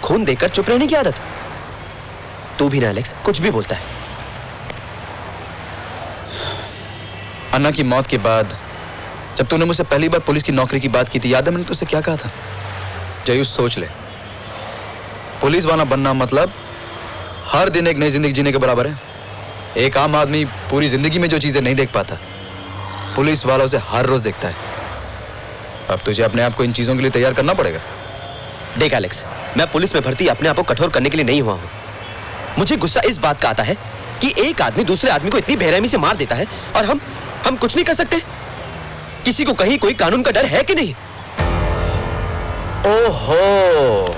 खून देखकर चुप रहने की आदत। तू भी ना एलेक्स, कुछ भी बोलता है। अन्ना की मौत के बाद जब तूने मुझसे पहली बार पुलिस की नौकरी की बात की थी, याद है मैंने तुझसे क्या कहा था? जयूस, सोच ले, पुलिस वाला बनना मतलब हर दिन एक नई जिंदगी जीने के बराबर है। एक आम आदमी पूरी जिंदगी में जो चीजें नहीं देख पाता, पुलिस वालों से हर रोज देखता है। अब तुझे अपने आप को इन चीजों के लिए तैयार करना पड़ेगा। देख एलेक्स, मैं पुलिस में भर्ती अपने आप को कठोर करने के लिए नहीं हुआ हूं। मुझे गुस्सा इस बात का आता है कि एक आदमी दूसरे आदमी को इतनी बेरहमी से मार देता है और हम कुछ नहीं कर सकते। किसी को कहीं कोई कानून का डर है कि नहीं? ओहो,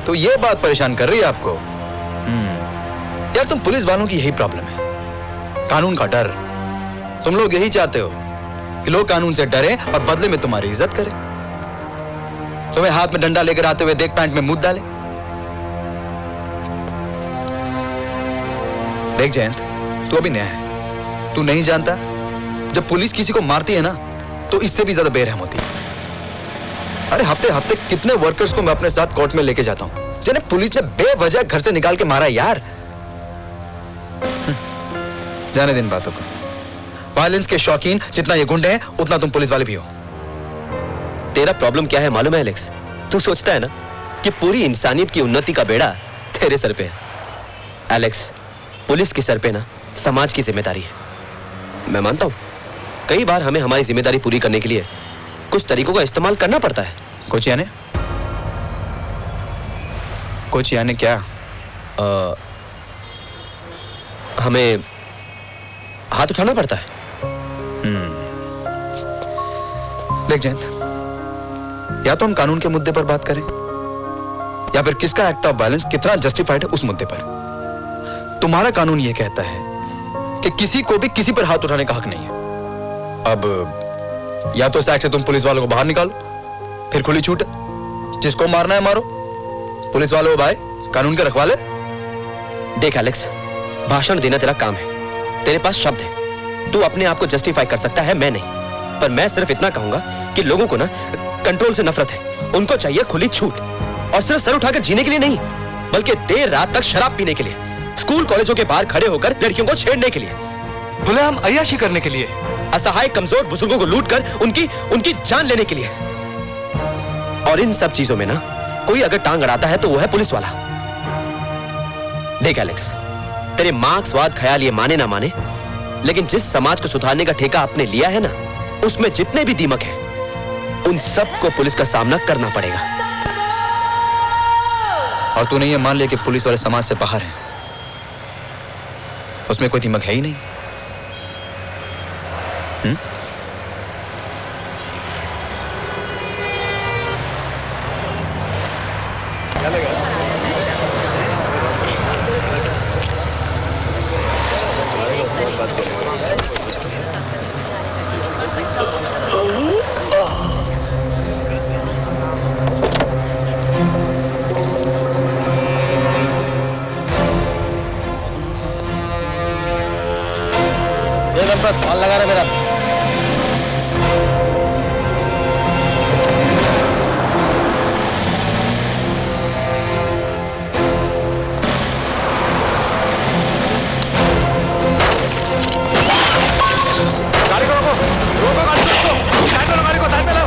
तो ये बात परेशान कर रही है आपको? यार, तुम पुलिस वालों की यही प्रॉब्लम है, कानून का डर। तुम लोग यही चाहते हो कि लोग कानून से डरे और बदले में तुम्हारी इज्जत करें। तुम्हें हाथ में डंडा लेकर आते हुए देख पैंट में मुद्दा डाले। देख जयंत, तू अभी नया है, तू नहीं जानता जब पुलिस किसी को मारती है ना तो इससे भी ज्यादा बेरहम होती है। अरे हफ्ते हफ्ते कितने वर्कर्स को मैं अपने साथ कोर्ट में लेके जाता हूं जिन्हें पुलिस ने बेवजह घर से निकाल के मारा। यार जाने दिन बातों को। वायलेंस के शौकीन जितना ये गुंडे हैं उतना तुम पुलिस वाले भी हो। तेरा प्रॉब्लम क्या है मालूम है एलेक्स? तू सोचता है ना कि पूरी इंसानियत की उन्नति का बेड़ा तेरे सर पे है। एलेक्स, पुलिस के सर पे ना समाज की जिम्मेदारी है। मैं मानता हूं कई बार हमें हमारी जिम्मेदारी पूरी करने के लिए कुछ तरीकों का इस्तेमाल करना पड़ता है। कुछ यानी? कुछ यानी क्या? हमें हाथ उठाना पड़ता है। देख जयंत, या तो हम कानून के मुद्दे पर बात करें या फिर किसका एक्ट ऑफ वायलेंस कितना जस्टिफाइड है उस मुद्दे पर। तुम्हारा कानून यह कहता है कि किसी को भी किसी पर हाथ उठाने का हक नहीं है। अब या तो इस एक्ट से तुम पुलिस वालों को बाहर निकालो, फिर खुली छूट है, जिसको मारना है मारो। पुलिस वालों भाई कानून के रखवाले। देख एलेक्स, भाषण देना तेरा काम है, तेरे पास शब्द है, तू अपने आप को जस्टिफाई कर सकता है, मैं नहीं। पर मैं सिर्फ इतना कहूंगा कि लोगों को ना कंट्रोल से नफरत है। उनको चाहिए खुली छूट, और सिर्फ सर उठाकर जीने के लिए नहीं, बल्कि देर रात तक शराब पीने के लिए, स्कूल कॉलेजों के बाहर खड़े होकर लड़कियों को छेड़ने के लिए, बोले हम अय्याशी करने के लिए, असहाय कमजोर बुजुर्गों को लूटकर उनकी जान लेने के लिए। और इन सब चीजों में ना कोई अगर टांग अड़ाता है तो वो है पुलिस वाला। देख एलेक्स, तेरे मार्क्सवाद ख्याल ये माने ना माने, लेकिन जिस समाज को सुधारने का ठेका आपने लिया है ना, उसमें जितने भी दीमक हैं, उन सब को पुलिस का सामना करना पड़ेगा। और तूने ये मान लिया कि पुलिस वाले समाज से बाहर हैं, उसमें कोई दीमक है ही नहीं। कॉल लगा रहा मेरा। गाड़ी को रोको, रोको गाड़ी को, साइड पे लो गाड़ी को, साइड पे लो।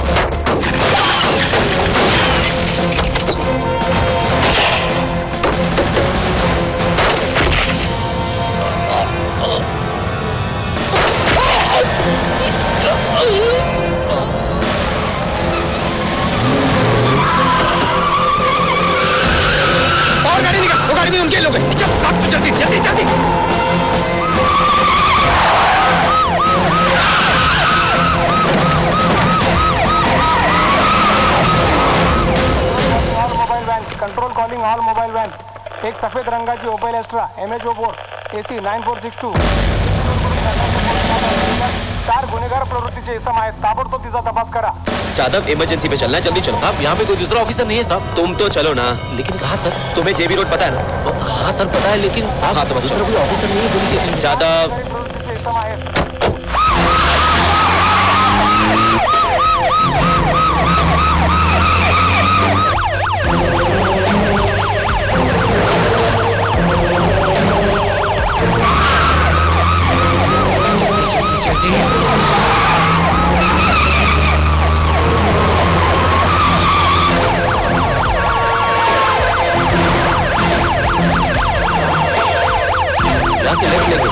और गाड़ी निकाल, वो गाड़ी में उनके लोग हैं। चल, भाग तू जल्दी, जल्दी, जल्दी। Control calling all mobile van. एक सफेद रंगाची ओपेल एस्ट्रा MHO4 AC 9462। 4 गुन्हेगार प्रवृत्तीचे इसम आहेत, ताबडतोब तिचा तपास करा। जादव, इमरजेंसी पे चलना है, जल्दी चलो। साहब, यहाँ पे कोई दूसरा ऑफिसर नहीं है साहब। तुम तो चलो ना। लेकिन कहाँ सर? तुम्हें JB रोड पता है ना? हाँ सर, पता है, लेकिन साहब हाँ, तो बस दूसरा कोई ऑफिसर नहीं है पुलिस स्टेशन में। जादव, प्रवृत्तीचे इसम आहेत। से लेफ्ट लेंगे।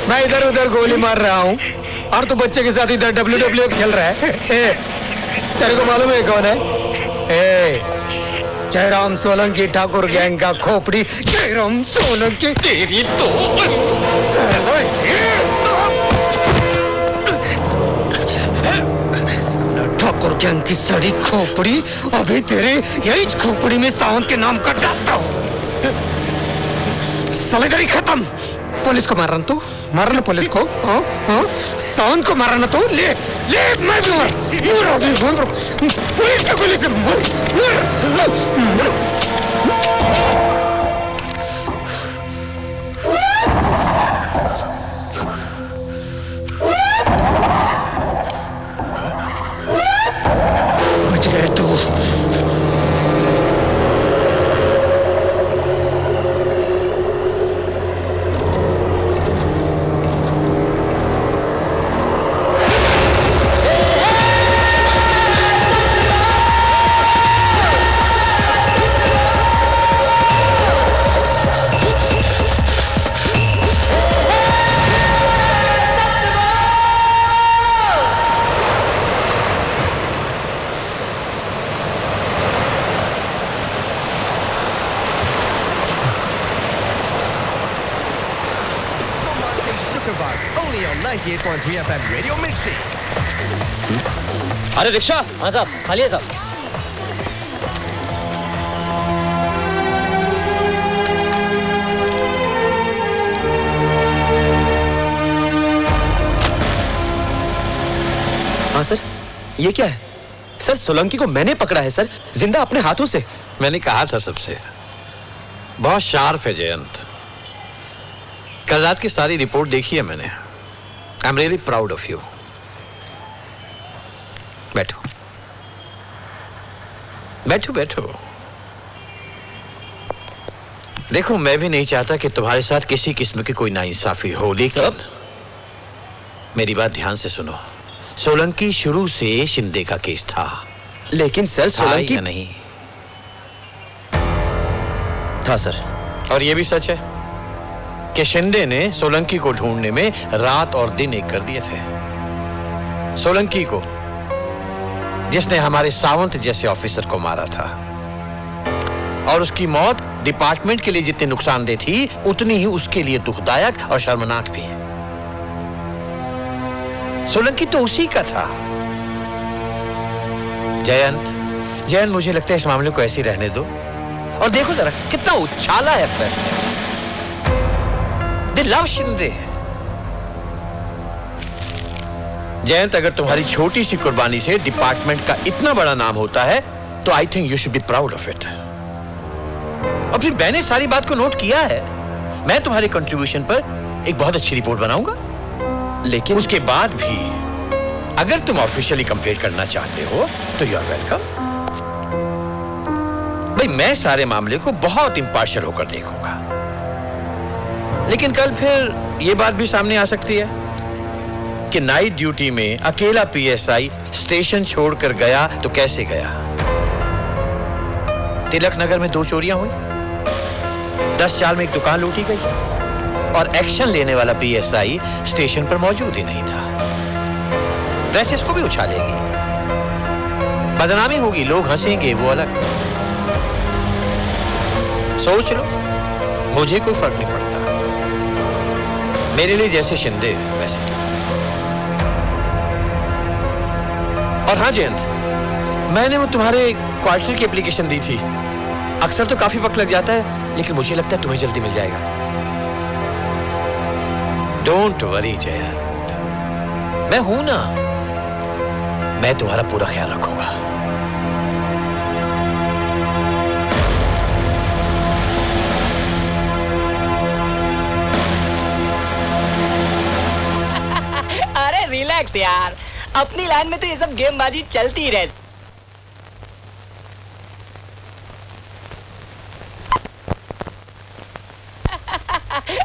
मैं इधर उधर गोली मार रहा हूँ और तू बच्चे के साथ इधर WWF खेल रहा है। तेरे को मालूम है कौन है? जयराम सोलंकी ठाकुर गैंग का खोपड़ी जयराम सोलंकी। तेरी तो ठाकुर गैंग की सड़ी खोपड़ी अभी तेरे यही खोपड़ी में सावंत के नाम का डालता हूँ। सलेगरी खत्म। पुलिस को मारना तू, मारना पुलिस को। सावंत को मारना तू। ले ले मैं भी मार पुलिस को गोली से बच गए तू। only on 98.3 FM Radio Mirchi. अरे रिक्शा। हाँ साहब, खाली है साहब। हाँ सर, ये क्या है? सर सोलंकी को मैंने पकड़ा है सर, जिंदा अपने हाथों से। मैंने कहा था सबसे, बहुत शार्प है जयंत। कल रात की सारी रिपोर्ट देखी है मैंने। I am really proud of you. बैठो बैठो बैठो। देखो, मैं भी नहीं चाहता कि तुम्हारे साथ किसी किस्म की कोई नाइंसाफी हो, लेकिन मेरी बात ध्यान से सुनो। सोलंकी शुरू से शिंदे का केस था। लेकिन सर सोलंकी या नहीं था सर। और ये भी सच है कि शिंदे ने सोलंकी को ढूंढने में रात और दिन एक कर दिए थे। सोलंकी को, जिसने हमारे सावंत जैसे ऑफिसर को मारा था, और उसकी मौत डिपार्टमेंट के लिए जितनी नुकसानदेह थी, उतनी ही उसके लिए दुखदायक और शर्मनाक भी है। सोलंकी तो उसी का था। जयंत, मुझे लगता है इस मामले को ऐसे ही रहने दो। और देखो जरा कितना उछाला है प्रेस ने। दे लव शिंदे। जयंत, अगर तुम्हारी छोटी सी कुर्बानी से डिपार्टमेंट का इतना बड़ा नाम होता है, तो I think you should be proud of it. और फिर मैंने सारी बात को नोट किया है। मैं तुम्हारे कंट्रीब्यूशन पर एक बहुत अच्छी रिपोर्ट बनाऊंगा। लेकिन उसके बाद भी अगर तुम ऑफिशियली कंप्लेंट करना चाहते हो तो यू आर वेलकम। भाई, मैं सारे मामले को बहुत इंपार्शियल होकर देखूंगा। लेकिन कल फिर यह बात भी सामने आ सकती है कि नाइट ड्यूटी में अकेला पीएसआई स्टेशन छोड़कर गया तो कैसे गया। तिलक नगर में 2 चोरियां हुई, 10 चाल में एक दुकान लूटी गई, और एक्शन लेने वाला पीएसआई स्टेशन पर मौजूद ही नहीं था। प्रेस इसको भी उछालेगी, बदनामी होगी, लोग हंसेंगे, वो अलग। सोच लो, मुझे कोई फर्क नहीं पड़ता। मेरे लिए जैसे शिंदे वैसे। और हाँ जयंत, मैंने वो तुम्हारे क्वार्टर की एप्लीकेशन दी थी। अक्सर तो काफी वक्त लग जाता है, लेकिन मुझे लगता है तुम्हें जल्दी मिल जाएगा। डोंट वरी जयंत, मैं हूं ना, मैं तुम्हारा पूरा ख्याल रखूंगा। अरे रिलैक्स यार, अपनी लाइन में तो ये सब गेमबाजी चलती ही रहती।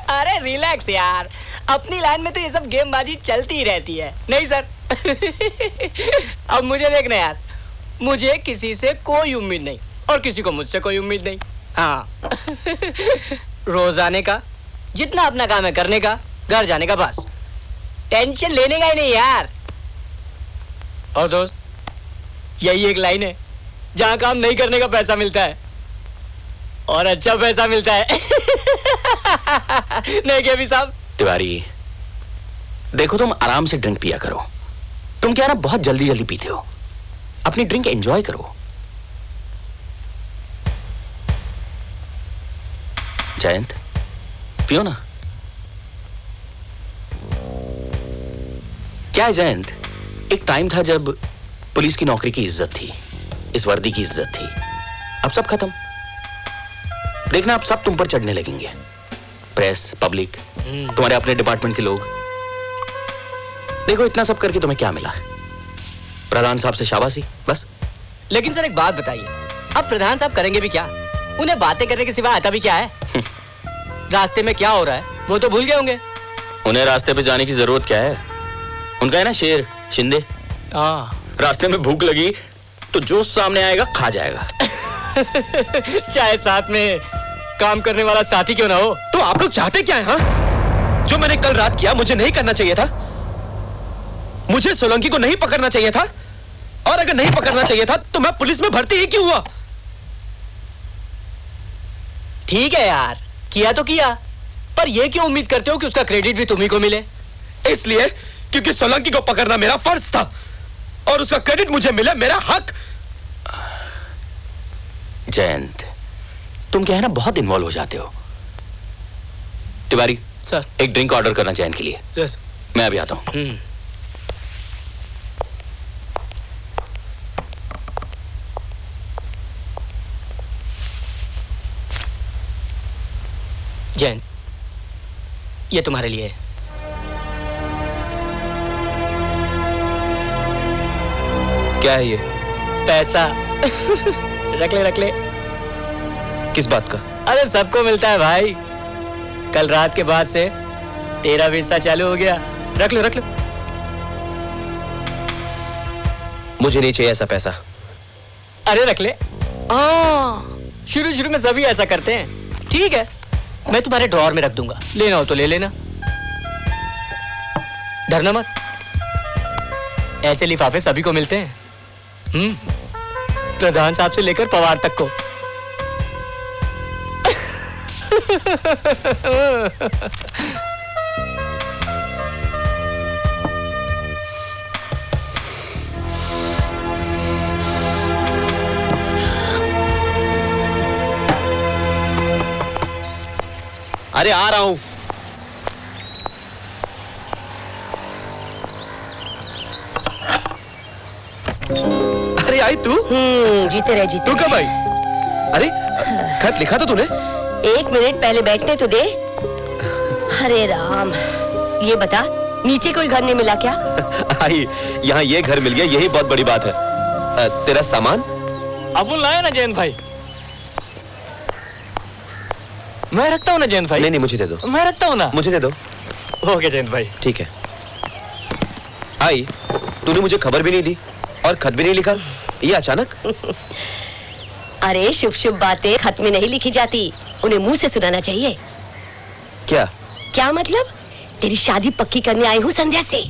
अरे रिलैक्स यार, अपनी लाइन में तो ये सब गेमबाजी चलती ही रहती है। नहीं सर। अब मुझे देखना यार, मुझे किसी से कोई उम्मीद नहीं और किसी को मुझसे कोई उम्मीद नहीं। हाँ। रोज आने का, जितना अपना काम है करने का, घर जाने का, बस। टेंशन लेने का ही नहीं यार। और दोस्त, यही एक लाइन है जहां काम नहीं करने का पैसा मिलता है, और अच्छा पैसा मिलता है। नहीं क्या भी साहब? तिवारी, देखो तुम आराम से ड्रिंक पिया करो। तुम क्या ना बहुत जल्दी जल्दी पीते हो। अपनी ड्रिंक एंजॉय करो। जयंत, पियो ना। क्या है जयंत, एक टाइम था जब पुलिस की नौकरी की इज्जत थी, इस वर्दी की इज्जत थी। अब सब खत्म। देखना, अब सब तुम पर चढ़ने लगेंगे। प्रेस, पब्लिक, तुम्हारे अपने डिपार्टमेंट के लोग। देखो, इतना सब करके तुम्हें क्या मिला? प्रधान साहब से शाबाशी, बस। लेकिन सर एक बात बताइए, अब प्रधान साहब करेंगे भी क्या? उन्हें बातें करने के सिवा आता भी क्या है? रास्ते में क्या हो रहा है वो तो भूल गए होंगे। उन्हें रास्ते पे जाने की जरूरत क्या है? उनका है ना शेर, शिंदे। रास्ते में भूख लगी तो जो सामने आएगा खा जाएगा। चाहे साथ में काम करने वाला साथी क्यों ना हो। तो आप लोग चाहते क्या है? हाँ, जो मैंने कल रात किया मुझे नहीं करना चाहिए था। मुझे सोलंकी को नहीं पकड़ना चाहिए था, और अगर नहीं पकड़ना चाहिए था तो मैं पुलिस में भर्ती ही क्यों हुआ? ठीक है यार, किया तो किया, पर ये क्यों उम्मीद करते हो कि उसका क्रेडिट भी तुम्ही को मिले? इसलिए क्योंकि सोलंकी को पकड़ना मेरा फर्ज था और उसका क्रेडिट मुझे मिले, मेरा हक। जयंत, तुम क्या है ना बहुत इन्वॉल्व हो जाते हो। तिवारी सर। एक ड्रिंक ऑर्डर करना जयंत के लिए। यस। मैं अभी आता हूं। जैन, ये तुम्हारे लिए है। क्या है ये? पैसा। रख ले रख ले। किस बात का? अरे सबको मिलता है भाई। कल रात के बाद से तेरा भी हिस्सा चालू हो गया। रख लो रख लो। मुझे नहीं चाहिए ऐसा पैसा। अरे रख ले। शुरू शुरू में सभी ऐसा करते हैं। ठीक है, मैं तुम्हारे ड्रॉअर में रख दूंगा, लेना हो तो ले लेना। डरना मत, ऐसे लिफाफे सभी को मिलते हैं। प्रधान साहब से लेकर पवार तक को। अरे आ रहा हूं। अरे आई तू? जीते रहे जीते तू कब आई? अरे खत लिखा था तूने? रहे। 1 मिनट पहले बैठने तो दे। अरे राम, ये बता नीचे कोई घर नहीं मिला क्या? आई, यहाँ ये घर मिल गया, यही बहुत बड़ी बात है। तेरा सामान? अब वो लाया ना जयंत भाई। मैं रखता हूँ ना जयंत भाई। नहीं मुझे दे दो। मैं रखता हूँ ना। मुझे दे दो। ओके जयंत भाई। ठीक है। आई, तूने मुझे खबर भी नहीं दी और खत भी नहीं लिखा, ये अचानक? अरे शुभ शुभ बातें खत में नहीं लिखी जाती, उन्हें मुंह से सुनाना चाहिए। क्या? क्या मतलब? तेरी शादी पक्की करने आई हूँ संध्या से।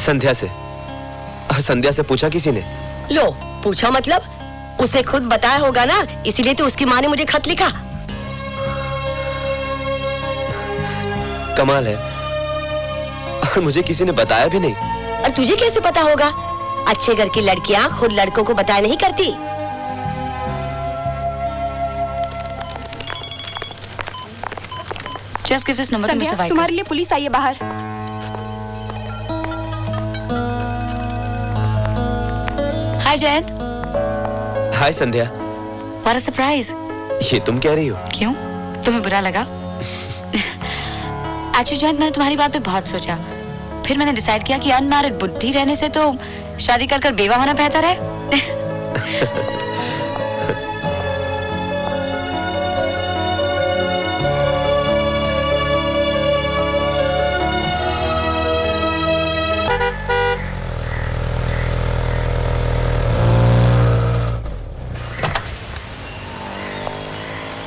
संध्या से? और संध्या से पूछा किसी ने? लो पूछा मतलब उसने खुद बताया होगा ना, इसीलिए तो उसकी माँ ने मुझे खत लिखा। कमाल है, और मुझे किसी ने बताया भी नहीं। और तुझे कैसे पता होगा? अच्छे घर की लड़कियां खुद लड़कों को बताया नहीं करती। Just give this number to Mr. Vaikar. तुम्हारे लिए पुलिस आई है बाहर। Hi Jayant. Hi Sandhya. What a surprise. ये तुम कह रही हो? क्यों? तुम्हें बुरा लगा? एक्चुअली जयंत, मैंने तुम्हारी बात पे बहुत सोचा, फिर मैंने डिसाइड किया कि अनमैरिड बुढ़ी रहने से तो शादी कर बेवा होना बेहतर है।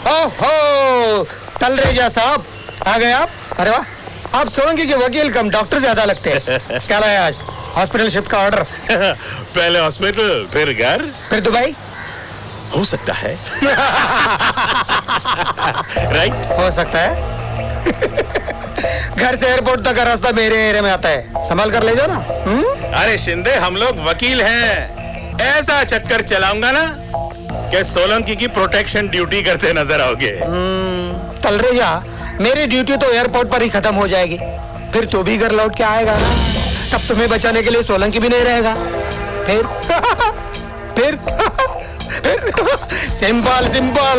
ओहो, तलरेजा साहब आ गए आप। अरे वाह, आप सोलंकी के वकील कम डॉक्टर ज्यादा लगते हैं। क्या लाया आज? हॉस्पिटल शिफ्ट का ऑर्डर। पहले हॉस्पिटल, फिर घर, फिर दुबई। हो सकता है। राइट? हो सकता है। घर से एयरपोर्ट तक का रास्ता मेरे एरिया में आता है, संभाल कर ले जाओ ना। अरे शिंदे, हम लोग वकील हैं, ऐसा चक्कर चलाऊंगा ना कि सोलंकी की प्रोटेक्शन ड्यूटी करते नजर आओगे। तलरेजा, मेरी ड्यूटी तो एयरपोर्ट पर ही खत्म हो जाएगी, फिर तू भी घर लौट के आएगा ना, तब तुम्हें बचाने के लिए सोलंकी भी नहीं रहेगा। फिर फिर सिंपल सिंपल।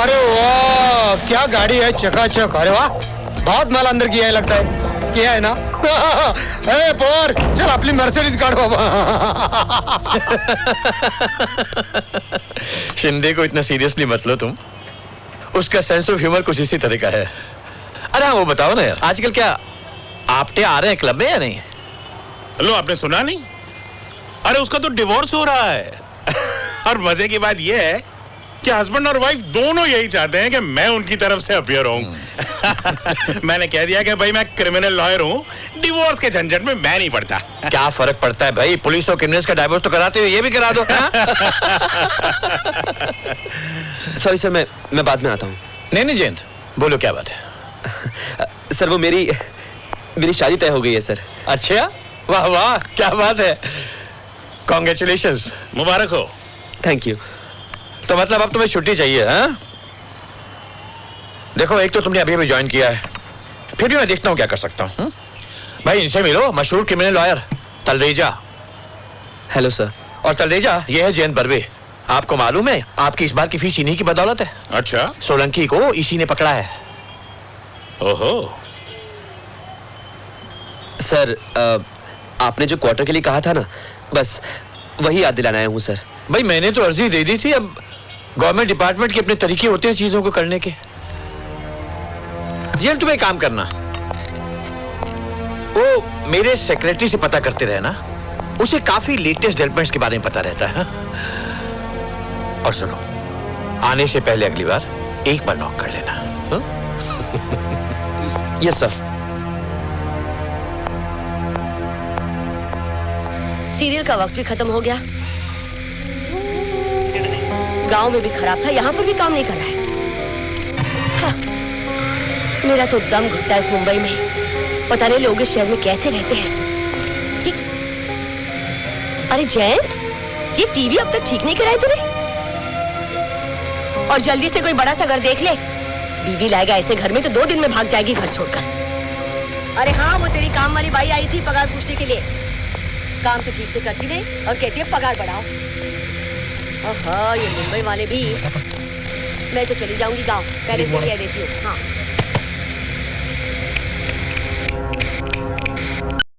अरे वाह, क्या गाड़ी है, चकाचक। अरे वाह, बहुत माल अंदर किया है लगता है। किया है ना? ए पोर, चल अपनी मर्सिडीज काट बाबा। शिंदे को इतना सीरियसली मत लो तुम, उसका सेंस ऑफ ह्यूमर कुछ इसी तरह का है। अरे हाँ, वो बताओ ना यार, आजकल क्या आपटे आ रहे हैं क्लब में या नहीं? लो, आपने सुना नहीं? अरे उसका तो डिवोर्स हो रहा है। और मजे की बात यह है कि हस्बैंड और वाइफ दोनों यही चाहते हैं कि मैं उनकी तरफ से अपीयर हूं। मैंने कह दिया कि भाई मैं क्रिमिनल लॉयर हूं, डिवोर्स के झंझट में मैं नहीं पड़ता। क्या फर्क पड़ता है भाई, पुलिस और क्रिमिनल्स का डाइवोर्स तो कराते हो, ये भी करा दो। सॉरी सर, मैं बाद में आता हूँ। नहीं जयंत, बोलो क्या बात है? सर, वो मेरी मेरी शादी तय हो गई है सर। अच्छा, वाह वाह, क्या बात है। कॉन्ग्रेचुलेशंस। मुबारक हो। Thank you. तो मतलब अब तुम्हें छुट्टी चाहिए, हाँ? देखो, एक तो तुमने अभी अभी ज्वाइन किया है, फिर भी मैं देखता हूँ क्या कर सकता हूँ। भाई, इनसे मिलो, मशहूर criminal lawyer Talreja. Hello sir. और तलरेजा, ये है जयंत बर्वे। आपको मालूम है, आपकी इस बार की फीस इन्हीं की बदौलत है। अच्छा। सोलंकी को इसी ने पकड़ा है। ओहो। सर, आपने जो क्वार्टर के लिए कहा था ना, बस वही याद दिलाना आया हूँ सर। भाई, मैंने तो अर्जी दे दी थी, अब गवर्नमेंट डिपार्टमेंट के अपने तरीके होते हैं चीजों को करने के। ये तुम्हें काम करना, वो मेरे सेक्रेटरी से पता करते रहना, उसे काफी लेटेस्ट डेवलपमेंट्स के बारे में पता रहता है। और सुनो, आने से पहले अगली बार एक बार नॉक कर लेना। Yes sir. सीरियल का वक्त भी खत्म हो गया। गांव में भी खराब था, यहाँ पर भी काम नहीं कर रहा है। हाँ, मेरा तो दम घुटता है इस मुंबई में। पता नहीं लोग इस शहर में कैसे रहते हैं। अरे जयंत, ये टीवी अब तक ठीक नहीं कराया तूने? और जल्दी से कोई बड़ा सा घर देख ले। बीवी लाएगा ऐसे घर में तो 2 दिन में भाग जाएगी घर छोड़कर। अरे हाँ, वो तेरी काम वाली बाई आई थी पगार पूछने के लिए। काम तो ठीक से करती नहीं और कहती है पगार बढ़ाओ। ओहो, ये मुंबई वाले भी। मैं तो चली जाऊंगी गांव, पहले से कह देती हूँ। हाँ।